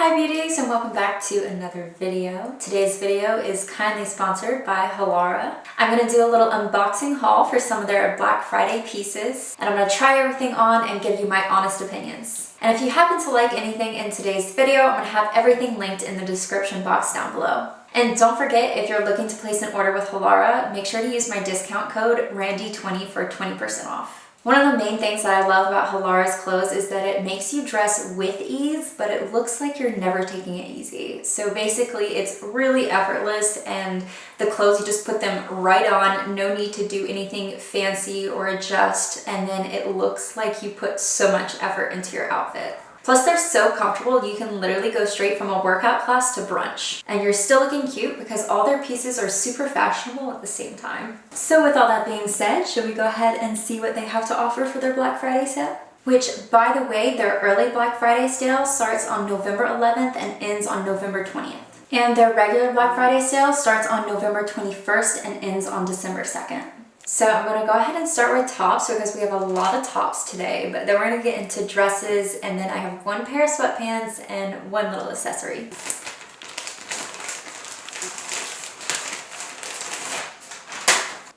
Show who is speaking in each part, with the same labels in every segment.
Speaker 1: Hi beauties, and welcome back to another video. Today's video is kindly sponsored by Halara. I'm going to do a little unboxing haul for some of their Black Friday pieces, and I'm going to try everything on and give you my honest opinions. And if you happen to like anything in today's video, I'm going to have everything linked in the description box down below. And don't forget, if you're looking to place an order with Halara, make sure to use my discount code RANDY20 for 20% off. One of the main things that I love about Halara's clothes is that it makes you dress with ease, but it looks like you're never taking it easy. So basically it's really effortless, and the clothes, you just put them right on, no need to do anything fancy or adjust, and then it looks like you put so much effort into your outfit. Plus they're so comfortable, you can literally go straight from a workout class to brunch. And you're still looking cute because all their pieces are super fashionable at the same time. So with all that being said, should we go ahead and see what they have to offer for their Black Friday sale? Which, by the way, their early Black Friday sale starts on November 11th and ends on November 20th. And their regular Black Friday sale starts on November 21st and ends on December 2nd. So I'm going to go ahead and start with tops because we have a lot of tops today, but then we're going to get into dresses, and then I have one pair of sweatpants and one little accessory.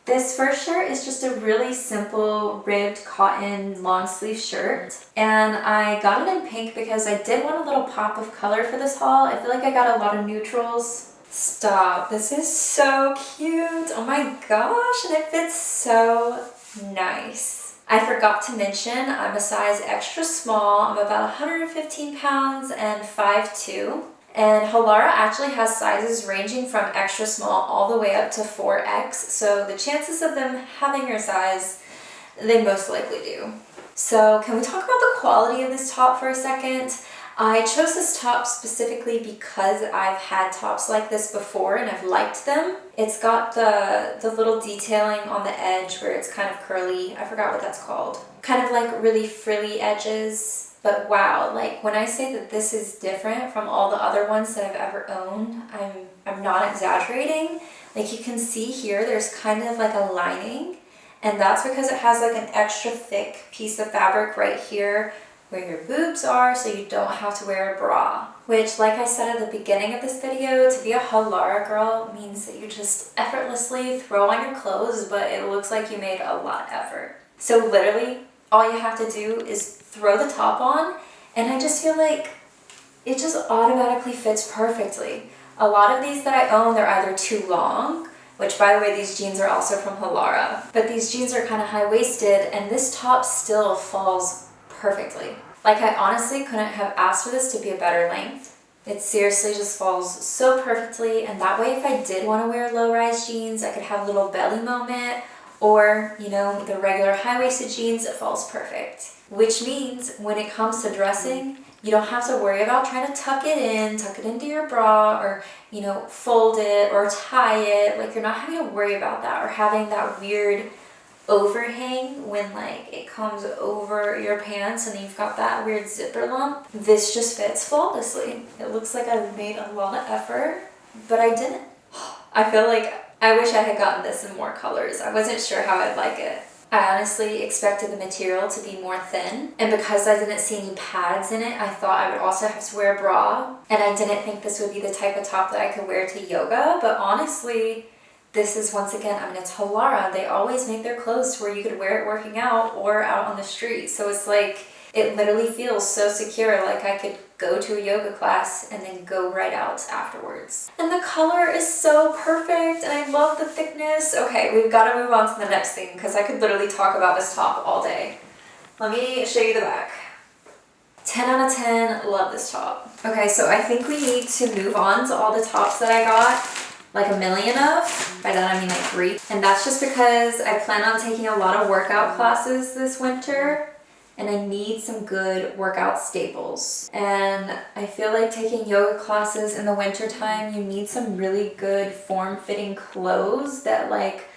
Speaker 1: This first shirt is just a really simple ribbed cotton long sleeve shirt, and I got it in pink because I did want a little pop of color for this haul. I feel like I got a lot of neutrals. Stop, this is so cute. Oh my gosh, and it fits so nice. I forgot to mention I'm a size extra small. I'm about 115 pounds and 5'2". And Halara actually has sizes ranging from extra small all the way up to 4X. So the chances of them having your size, they most likely do. So can we talk about the quality of this top for a second? I chose this top specifically because I've had tops like this before and I've liked them. It's got the little detailing on the edge where it's kind of curly. I forgot what that's called. Kind of like really frilly edges. But wow, like when I say that this is different from all the other ones that I've ever owned, I'm not exaggerating. Like you can see here, there's kind of like a lining, and that's because it has like an extra thick piece of fabric right here where your boobs are, so you don't have to wear a bra. Which, like I said at the beginning of this video, to be a Halara girl means that you just effortlessly throw on your clothes, but it looks like you made a lot of effort. So literally, all you have to do is throw the top on, and I just feel like it just automatically fits perfectly. A lot of these that I own, they're either too long, which by the way, these jeans are also from Halara, but these jeans are kind of high-waisted, and this top still falls perfectly. Like I honestly couldn't have asked for this to be a better length. It seriously just falls so perfectly, and that way if I did want to wear low-rise jeans, I could have a little belly moment, or, you know, the regular high-waisted jeans, it falls perfect. Which means when it comes to dressing, you don't have to worry about trying to tuck it into your bra, or, you know, fold it or tie it. Like you're not having to worry about that, or having that weird overhang when like it comes over your pants and you've got that weird zipper lump. This just fits flawlessly. It looks like I've made a lot of effort, but I didn't. I feel like I wish I had gotten this in more colors. I wasn't sure how I'd like it. I honestly expected the material to be more thin, and because I didn't see any pads in it, I thought I would also have to wear a bra, and I didn't think this would be the type of top that I could wear to yoga, but honestly, this is, once again, I mean, it's Halara. They always make their clothes to where you could wear it working out or out on the street. So it's like, it literally feels so secure, like I could go to a yoga class and then go right out afterwards. And the color is so perfect, and I love the thickness. Okay, we've got to move on to the next thing because I could literally talk about this top all day. Let me show you the back. 10 out of 10, love this top. Okay, so I think we need to move on to all the tops that I got. Like a million of. By that I mean like 3. And that's just because I plan on taking a lot of workout classes this winter, and I need some good workout staples. And I feel like taking yoga classes in the winter time, you need some really good form-fitting clothes that like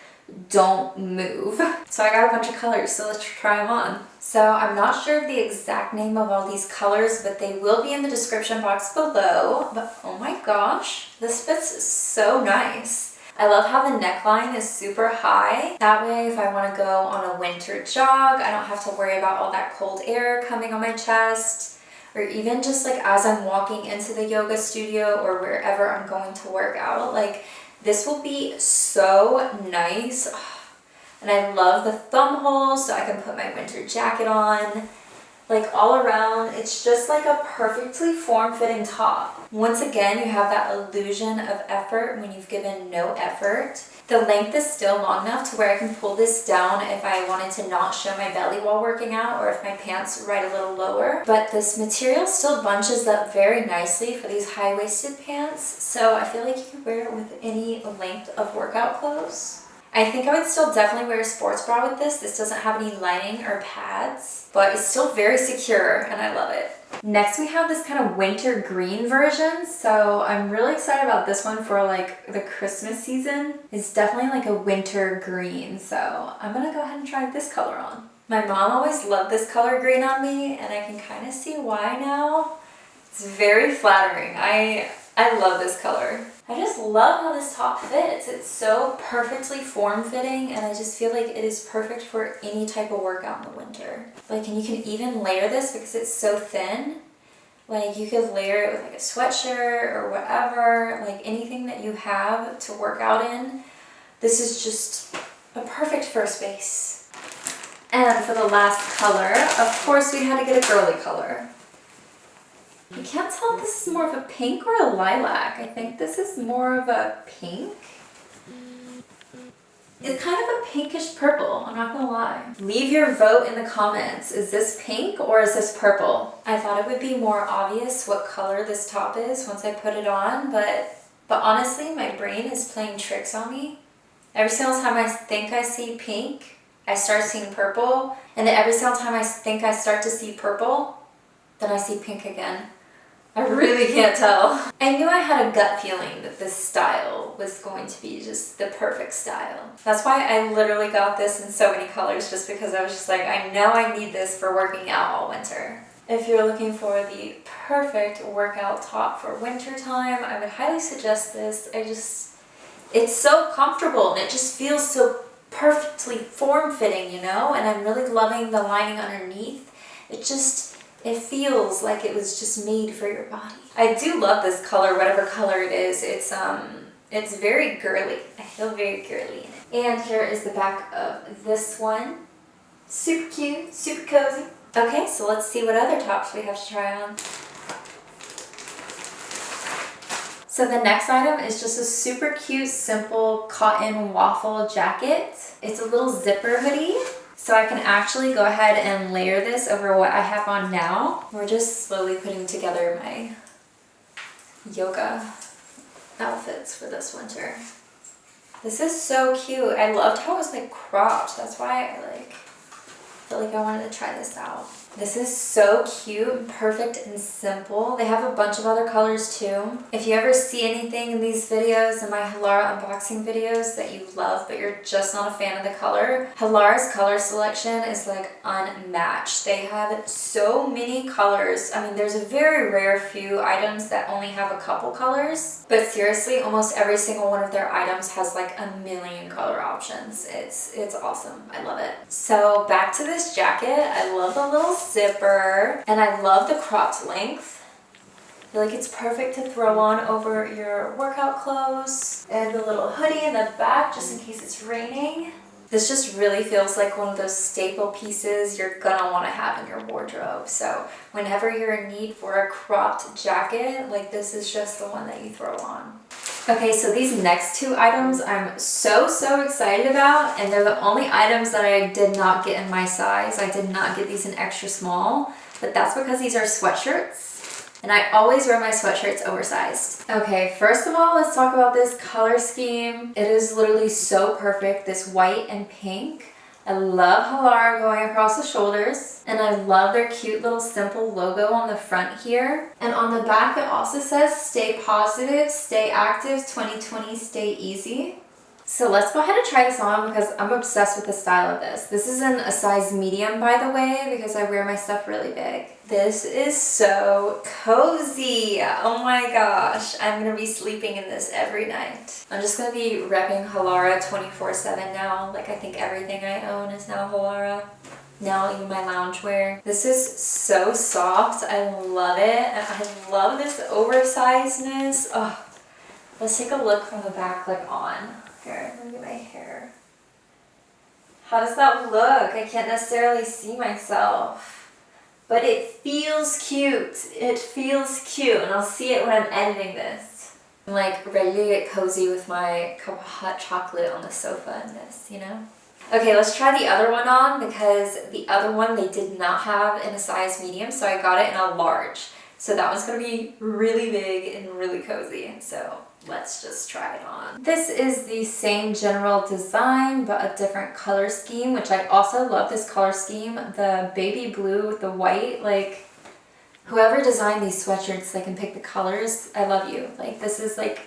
Speaker 1: don't move. So I got a bunch of colors, so let's try them on. So I'm not sure of the exact name of all these colors, but they will be in the description box below. But oh my gosh, this fits so nice. I love how the neckline is super high. That way, if I want to go on a winter jog, I don't have to worry about all that cold air coming on my chest. or even just like as I'm walking into the yoga studio or wherever I'm going to work out. Like this will be so nice. And I love the thumb holes so I can put my winter jacket on. Like all around, it's just like a perfectly form-fitting top. Once again, you have that illusion of effort when you've given no effort. The length is still long enough to where I can pull this down if I wanted to not show my belly while working out, or if my pants ride a little lower. But this material still bunches up very nicely for these high-waisted pants, so I feel like you can wear it with any length of workout clothes. I think I would still definitely wear a sports bra with this. This doesn't have any lining or pads, but it's still very secure and I love it. Next we have this kind of winter green version. So I'm really excited about this one for like the Christmas season. It's definitely like a winter green. So I'm gonna go ahead and try this color on. My mom always loved this color green on me and I can kind of see why now. It's very flattering. I love this color. I just love how this top fits. It's so perfectly form-fitting and I just feel like it is perfect for any type of workout in the winter. Like, and you can even layer this because it's so thin. Like you could layer it with like a sweatshirt or whatever, like anything that you have to work out in. This is just a perfect first base. And for the last color, of course we had to get a girly color. I can't tell if this is more of a pink or a lilac. I think this is more of a pink. It's kind of a pinkish purple, I'm not gonna lie. Leave your vote in the comments. Is this pink or is this purple? I thought it would be more obvious what color this top is once I put it on, but honestly, my brain is playing tricks on me. Every single time I think I see pink, I start seeing purple, and then every single time I think I start to see purple, then I see pink again. I really can't tell. I knew I had a gut feeling that this style was going to be just the perfect style. That's why I literally got this in so many colors, just because I was just like, I know I need this for working out all winter. If you're looking for the perfect workout top for winter time, I would highly suggest this. It's so comfortable and it just feels so perfectly form-fitting, you know? And I'm really loving the lining underneath. It feels like it was just made for your body. I do love this color, whatever color it is. It's very girly. I feel very girly in it. And here is the back of this one. Super cute, super cozy. Okay, so let's see what other tops we have to try on. So the next item is just a super cute, simple cotton waffle jacket. It's a little zipper hoodie. So I can actually go ahead and layer this over what I have on now. We're just slowly putting together my yoga outfits for this winter. This is so cute. I loved how it was like cropped. That's why I feel like I wanted to try this out. This is so cute, perfect and simple. They have a bunch of other colors too. If you ever see anything in these videos, in my Halara unboxing videos that you love, but you're just not a fan of the color, Halara's color selection is like unmatched. They have so many colors. I mean, there's a very rare few items that only have a couple colors, but seriously, almost every single one of their items has like a million color options. It's awesome. I love it. So back to this jacket. I love the little zipper and I love the cropped length. I feel like it's perfect to throw on over your workout clothes, and the little hoodie in the back just in case it's raining. This just really feels like one of those staple pieces you're gonna want to have in your wardrobe. So whenever you're in need for a cropped jacket, like this is just the one that you throw on. Okay, so these next two items I'm so excited about, and they're the only items that I did not get in my size. I did not get these in extra small, but that's because these are sweatshirts, and I always wear my sweatshirts oversized. Okay, first of all, let's talk about this color scheme. It is literally so perfect, this white and pink. I love Halara going across the shoulders, and I love their cute little simple logo on the front here. And on the back it also says stay positive, stay active, 2020, stay easy. So let's go ahead and try this on because I'm obsessed with the style of this. This is in a size medium, by the way, because I wear my stuff really big. This is so cozy. Oh my gosh. I'm going to be sleeping in this every night. I'm just going to be repping Halara 24/7 now. Like I think everything I own is now Halara. Now even my loungewear. This is so soft. I love it. And I love this oversizedness. Oh, let's take a look from the back like on. Here, let me get my hair. How does that look? I can't necessarily see myself. But it feels cute. It feels cute. And I'll see it when I'm editing this. I'm like ready to get cozy with my cup of hot chocolate on the sofa in this, you know? Okay, let's try the other one on because the other one they did not have in a size medium, so I got it in a large. So that one's gonna be really big and really cozy. So let's just try it on. This is the same general design, but a different color scheme, which I also love this color scheme. The baby blue with the white, like whoever designed these sweatshirts, they can pick the colors. I love you. Like this is like,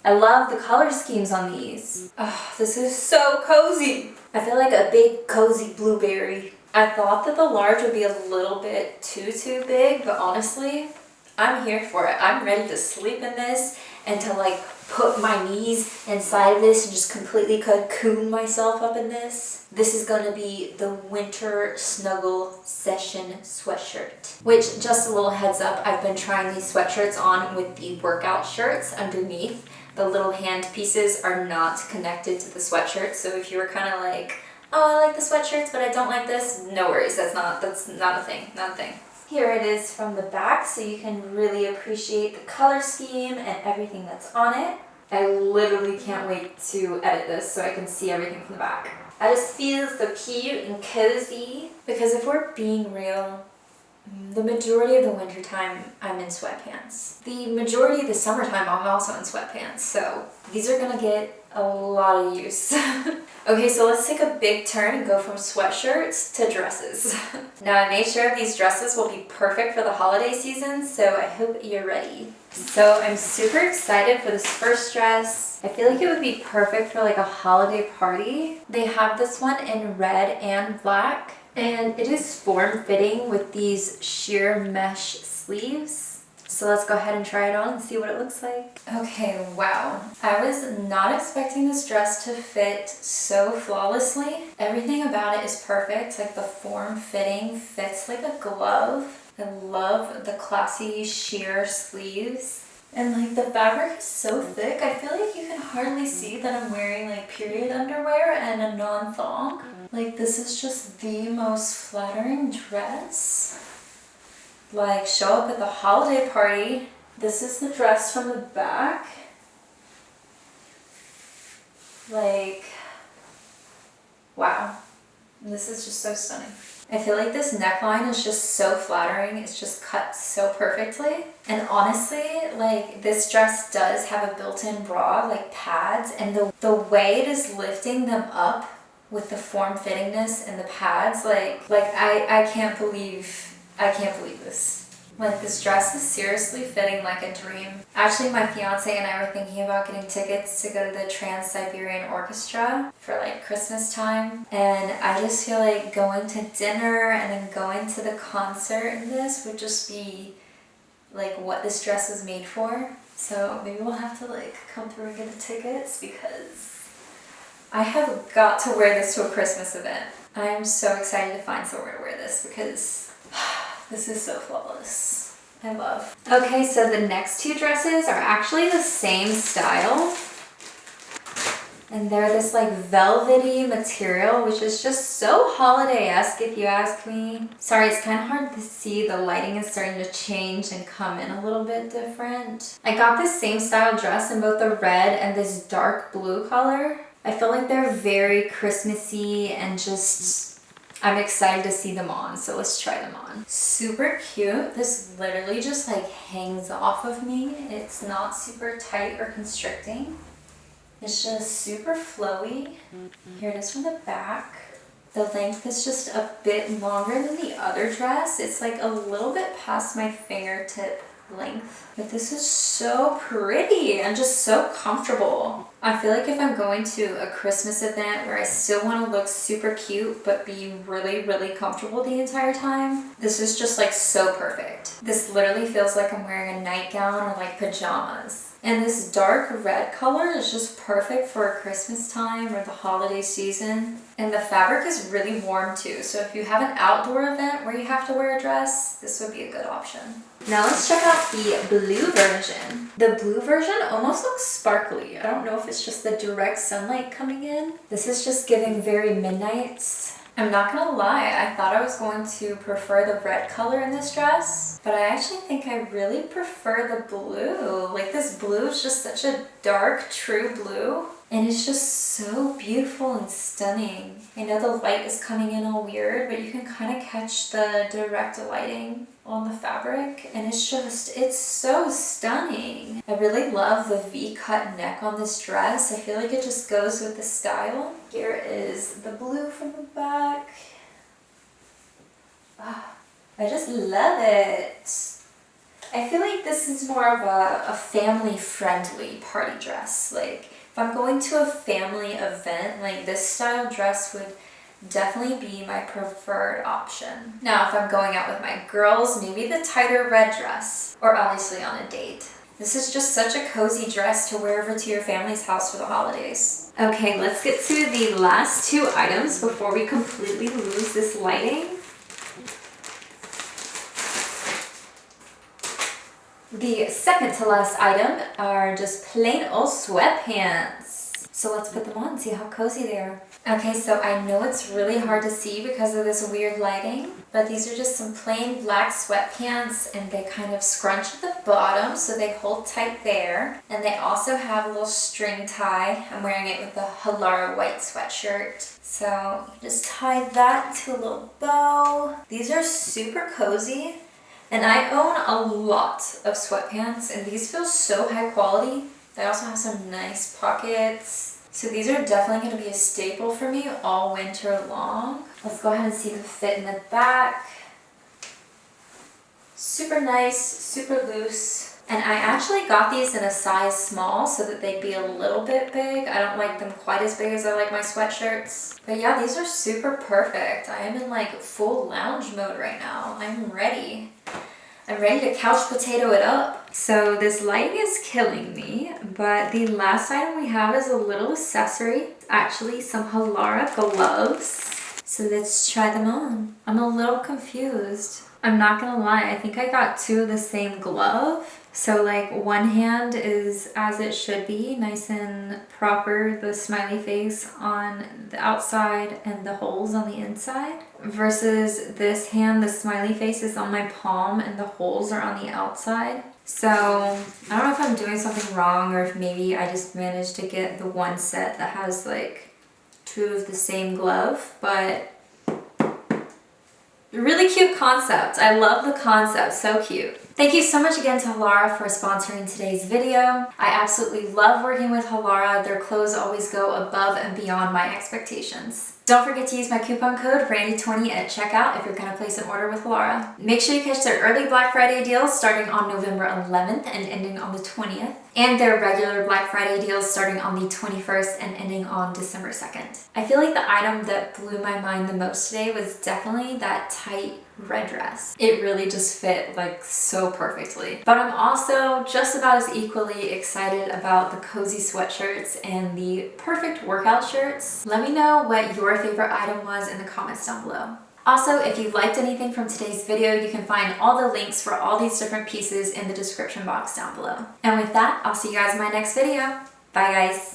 Speaker 1: I love the color schemes on these. Oh, this is so cozy. I feel like a big cozy blueberry. I thought that the large would be a little bit too big, but honestly, I'm here for it. I'm ready to sleep in this and to like put my knees inside of this and just completely cocoon myself up in this. This is gonna be the winter snuggle session sweatshirt, which just a little heads up, I've been trying these sweatshirts on with the workout shirts underneath. The little hand pieces are not connected to the sweatshirt, so if you were kind of like, oh, I like the sweatshirts, but I don't like this, no worries, that's not a thing, not a thing. Here it is from the back, so you can really appreciate the color scheme and everything that's on it. I literally can't wait to edit this so I can see everything from the back. I just feel so cute and cozy, because if we're being real, the majority of the winter time I'm in sweatpants. The majority of the summertime I'm also in sweatpants, so these are gonna get a lot of use. Okay, so let's take a big turn and go from sweatshirts to dresses. Now I made sure these dresses will be perfect for the holiday season, so I hope you're ready. So I'm super excited for this first dress. I feel like it would be perfect for like a holiday party. They have this one in red and black, and it is form-fitting with these sheer mesh sleeves. So let's go ahead and try it on and see what it looks like. Okay, wow. I was not expecting this dress to fit so flawlessly. Everything about it is perfect. Like the form fitting fits like a glove. I love the classy sheer sleeves. And like the fabric is so thick, I feel like you can hardly see that I'm wearing like period underwear and a non-thong. Like this is just the most flattering dress. Like show up at the holiday party. This is the dress from the back. Like, wow. This is just so stunning. I feel like this neckline is just so flattering. It's just cut so perfectly. And honestly, like this dress does have a built-in bra, like pads, and the way it is lifting them up with the form-fittingness and the pads, like I can't believe this. Like this dress is seriously fitting like a dream. Actually, my fiance and I were thinking about getting tickets to go to the Trans-Siberian Orchestra for like Christmas time. And I just feel like going to dinner and then going to the concert in this would just be like what this dress is made for. So maybe we'll have to like come through and get the tickets because I have got to wear this to a Christmas event. I am so excited to find somewhere to wear this because this is so flawless. I love. Okay, so the next two dresses are actually the same style. And they're this like velvety material, which is just so holiday-esque if you ask me. Sorry, it's kind of hard to see. The lighting is starting to change and come in a little bit different. I got this same style dress in both the red and this dark blue color. I feel like they're very Christmassy and just, I'm excited to see them on, so let's try them on. Super cute. This literally just like hangs off of me. It's not super tight or constricting. It's just super flowy. Here it is from the back. The length is just a bit longer than the other dress. It's like a little bit past my fingertip length. But this is so pretty and just so comfortable. I feel like if I'm going to a Christmas event where I still want to look super cute but be really, really comfortable the entire time, this is just like so perfect. This literally feels like I'm wearing a nightgown or like pajamas. And this dark red color is just perfect for a Christmas time or the holiday season. And the fabric is really warm too, so if you have an outdoor event where you have to wear a dress, this would be a good option. Now let's check out the blue version. The blue version almost looks sparkly. I don't know if it's just the direct sunlight coming in. This is just giving very midnights. I'm not gonna lie, I thought I was going to prefer the red color in this dress, but I actually think I really prefer the blue. Like this blue is just such a dark, true blue, and it's just so beautiful and stunning. I know the light is coming in all weird, but you can kind of catch the direct lighting on the fabric, and it's so stunning. I really love the V-cut neck on this dress. I feel like it just goes with the style. Here is the blue from the back. Oh, I just love it. I feel like this is more of a family-friendly party dress. Like, if I'm going to a family event, like this style dress would definitely be my preferred option. Now, if I'm going out with my girls, maybe the tighter red dress, or obviously on a date. This is just such a cozy dress to wear over to your family's house for the holidays. Okay, let's get to the last two items before we completely lose this lighting. The second to last item are just plain old sweatpants. So let's put them on and see how cozy they are. Okay, so I know it's really hard to see because of this weird lighting, but these are just some plain black sweatpants, and they kind of scrunch at the bottom so they hold tight there. And they also have a little string tie. I'm wearing it with the Halara white sweatshirt. So just tie that to a little bow. These are super cozy. And I own a lot of sweatpants, and these feel so high quality. They also have some nice pockets. So these are definitely going to be a staple for me all winter long. Let's go ahead and see the fit in the back. Super nice, super loose. And I actually got these in a size small so that they'd be a little bit big. I don't like them quite as big as I like my sweatshirts. But yeah, these are super perfect. I am in like full lounge mode right now. I'm ready. I'm ready to couch potato it up. So this lighting is killing me, but the last item we have is a little accessory. It's actually some Halara gloves. So let's try them on. I'm a little confused. I'm not gonna lie, I think I got two of the same glove. So like one hand is as it should be, nice and proper, the smiley face on the outside and the holes on the inside. Versus this hand, the smiley face is on my palm and the holes are on the outside. So I don't know if I'm doing something wrong or if maybe I just managed to get the one set that has like two of the same glove, but really cute concept. I love the concept, so cute. Thank you so much again to Halara for sponsoring today's video. I absolutely love working with Halara. Their clothes always go above and beyond my expectations. Don't forget to use my coupon code RANDY20 at checkout if you're going to place an order with Halara. Make sure you catch their early Black Friday deals starting on November 11th and ending on the 20th, and their regular Black Friday deals starting on the 21st and ending on December 2nd. I feel like the item that blew my mind the most today was definitely that tight red dress. It really just fit like so perfectly. But I'm also just about as equally excited about the cozy sweatshirts and the perfect workout shirts. Let me know what your favorite item was in the comments down below. Also, if you liked anything from today's video, you can find all the links for all these different pieces in the description box down below. And with that, I'll see you guys in my next video. Bye guys.